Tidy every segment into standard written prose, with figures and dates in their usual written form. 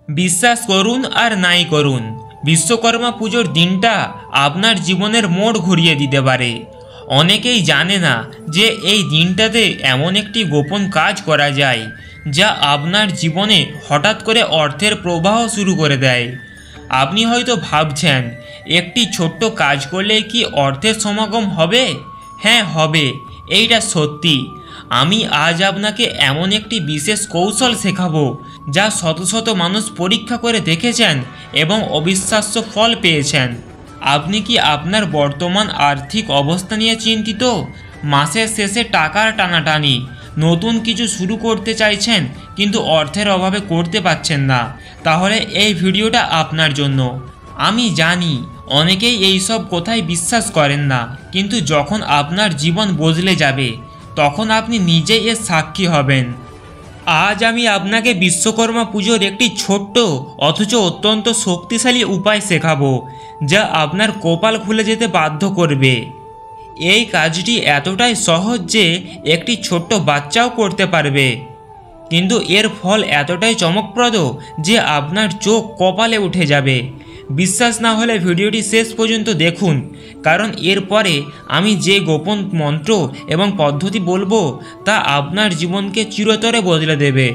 বিশ্বাস করুন আর নাই করুন, বিশ্বকর্মা পুজোর দিনটা আপনার জীবনের মোড় ঘুরিয়ে দিতে পারে। অনেকেই জানে না যে এই দিনটাতে এমন একটি গোপন কাজ করা যায় যা আপনার জীবনে হঠাৎ করে অর্থের প্রবাহ শুরু করে দেয়। আপনি হয়তো ভাবছেন, একটি ছোট্ট কাজ করলে কি অর্থের সমাগম হবে? হ্যাঁ, হবে, এইটা সত্যি। আমি আজ আপনাকে এমন একটি বিশেষ কৌশল শেখাবো যা শত শত মানুষ পরীক্ষা করে দেখেছেন এবং অবিশ্বাস্য ফল পেয়েছেন। আপনি কি আপনার বর্তমান আর্থিক অবস্থা নিয়ে চিন্তিত? মাসের শেষে টাকার টানাটানি, নতুন কিছু শুরু করতে চাইছেন কিন্তু অর্থের অভাবে করতে পারছেন না? তাহলে এই ভিডিওটা আপনার জন্য। আমি জানি অনেকেই এইসব কথাই বিশ্বাস করেন না, কিন্তু যখন আপনার জীবন বদলে যাবে তখন আপনি নিজেই এর সাক্ষী হবেন। আজ আমি আপনাকে বিশ্বকর্মা পুজোর একটি ছোট্ট অথচ অত্যন্ত শক্তিশালী উপায় শেখাবো যা আপনার কপাল খুলে যেতে বাধ্য করবে। এই কাজটি এতটাই সহজ যে একটি ছোট্ট বাচ্চাও করতে পারবে, কিন্তু এর ফল এতটাই চমকপ্রদ যে আপনার চোখ কপালে উঠে যাবে। বিশ্বাস না হলে ভিডিওটি শেষ পর্যন্ত দেখুন, কারণ এরপরে আমি যে গোপন মন্ত্র এবং পদ্ধতি বলবো তা আপনার জীবনকে চিরতরে বদলে দেবে।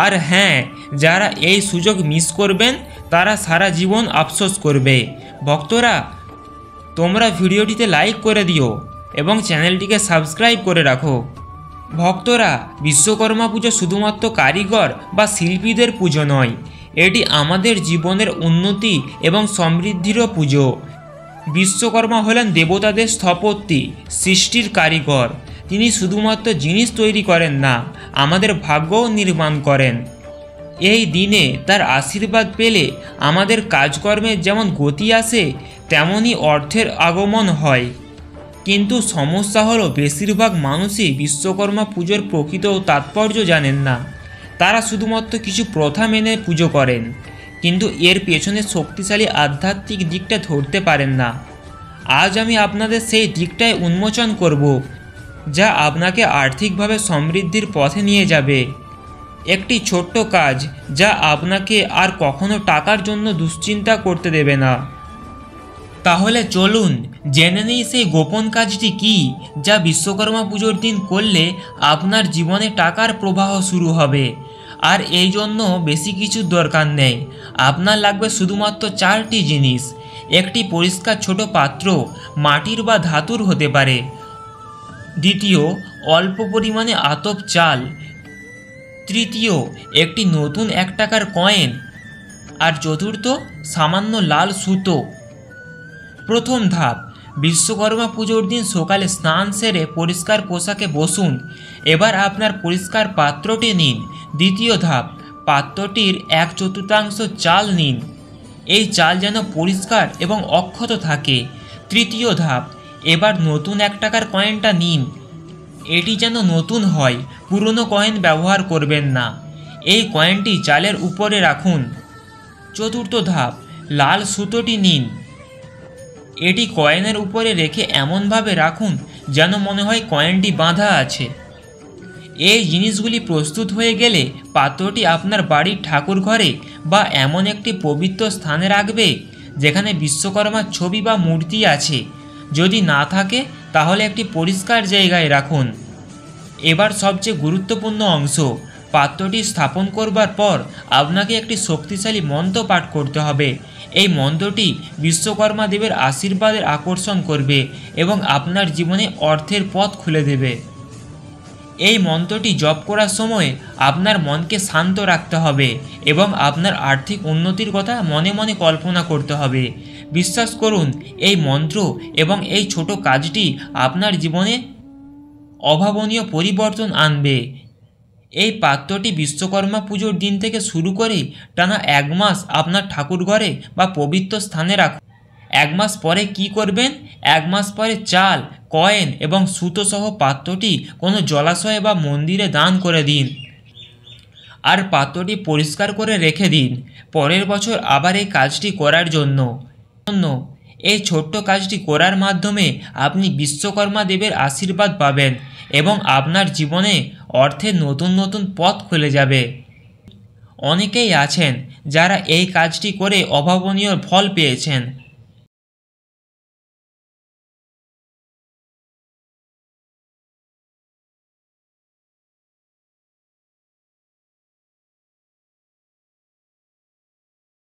আর হ্যাঁ, যারা এই সুযোগ মিস করবেন তারা সারা জীবন আফসোস করবে। ভক্তরা, তোমরা ভিডিওটিতে লাইক করে দিও এবং চ্যানেলটিকে সাবস্ক্রাইব করে রাখো। ভক্তরা, বিশ্বকর্মা পুজো শুধুমাত্র কারিগর বা শিল্পীদের পুজো নয়, এটি আমাদের জীবনের উন্নতি এবং সমৃদ্ধিরও পুজো। বিশ্বকর্মা হলেন দেবতাদের স্থপতি, সৃষ্টির কারিগর। তিনি শুধুমাত্র জিনিস তৈরি করেন না, আমাদের ভাগ্যও নির্মাণ করেন। এই দিনে তার আশীর্বাদ পেলে আমাদের কাজকর্মে যেমন গতি আসে তেমনই অর্থের আগমন হয়। কিন্তু সমস্যা হলো, বেশিরভাগ মানুষই বিশ্বকর্মা পুজোর প্রকৃত তাৎপর্য জানেন না। তারা শুধুমাত্র কিছু প্রথা মেনে পুজো করেন, কিন্তু এর পেছনে শক্তিশালী আধ্যাত্মিক দিকটা ধরতে পারেন না। আজ আমি আপনাদের সেই দিকটাই উন্মোচন করব যা আপনাকে আর্থিকভাবে সমৃদ্ধির পথে নিয়ে যাবে। একটি ছোট্ট কাজ যা আপনাকে আর কখনো টাকার জন্য দুশ্চিন্তা করতে দেবে না। তাহলে চলুন জেনে নিই সেই গোপন কাজটি কি, যা বিশ্বকর্মা পুজোর দিন করলে আপনার জীবনে টাকার প্রবাহ শুরু হবে। আর এই জন্য বেশি কিছুর দরকার নেই। আপনার লাগবে শুধুমাত্র 4টি জিনিস। একটি পরিষ্কার ছোট পাত্র, মাটির বা ধাতুর হতে পারে। দ্বিতীয়, অল্প পরিমাণে আতপ চাল। তৃতীয়, একটি নতুন 1 টাকার কয়েন। আর চতুর্থ, সামান্য লাল সুতো। প্রথম ধাপ, বিশ্বকর্মা পুজোর দিন সকালে স্নান সেরে পরিষ্কার পোশাকে বসুন। এবার আপনার পরিষ্কার পাত্রটি নিন। দ্বিতীয় ধাপ, পাত্রটির 1/4 চাল নিন। এই চাল যেন পরিষ্কার এবং অক্ষত থাকে। তৃতীয় ধাপ, এবার নতুন 1 টাকার কয়েনটা নিন। এটি যেন নতুন হয়, পুরনো কয়েন ব্যবহার করবেন না। এই কয়েনটি চালের উপরে রাখুন। চতুর্থ ধাপ, লাল সুতোটি নিন। এটি কয়েনের উপরে রেখে এমনভাবে রাখুন যেন মনে হয় কয়েনটি বাঁধা আছে। এই জিনিসগুলি প্রস্তুত হয়ে গেলে পাত্রটি আপনার বাড়ির ঠাকুর ঘরে বা এমন একটি পবিত্র স্থানে রাখবে যেখানে বিশ্বকর্মার ছবি বা মূর্তি আছে। যদি না থাকে তাহলে একটি পরিষ্কার জায়গায় রাখুন। এবার সবচেয়ে গুরুত্বপূর্ণ অংশ, পাত্রটি স্থাপন করবার পর আপনাকে একটি শক্তিশালী মন্ত্র পাঠ করতে হবে। এই মন্ত্রটি বিশ্বকর্মা দেবের আশীর্বাদের আকর্ষণ করবে এবং আপনার জীবনে অর্থের পথ খুলে দেবে। এই মন্ত্রটি জপ করার সময় আপনার মনকে শান্ত রাখতে হবে এবং আপনার আর্থিক উন্নতির কথা মনে মনে কল্পনা করতে হবে। বিশ্বাস করুন, এই মন্ত্র এবং এই ছোট কাজটি আপনার জীবনে অভাবনীয় পরিবর্তন আনবে। এই পাত্রটি বিশ্বকর্মা পুজোর দিন থেকে শুরু করে টানা 1 মাস আপনার ঠাকুর ঘরে বা পবিত্র স্থানে রাখুন। 1 মাস পরে কি করবেন? 1 মাস পরে চাল, কয়েন এবং সুতো সহ পাত্রটি কোনো জলাশয়ে বা মন্দিরে দান করে দিন। আর পাত্রটি পরিষ্কার করে রেখে দিন পরের বছর আবার এই কাজটি করার জন্য। এই ছোট্ট কাজটি করার মাধ্যমে আপনি বিশ্বকর্মা দেবের আশীর্বাদ পাবেন এবং আপনার জীবনে অর্থের নতুন নতুন পথ খুলে যাবে। অনেকেই আছেন যারা এই কাজটি করে অভাবনীয় ফল পেয়েছেন।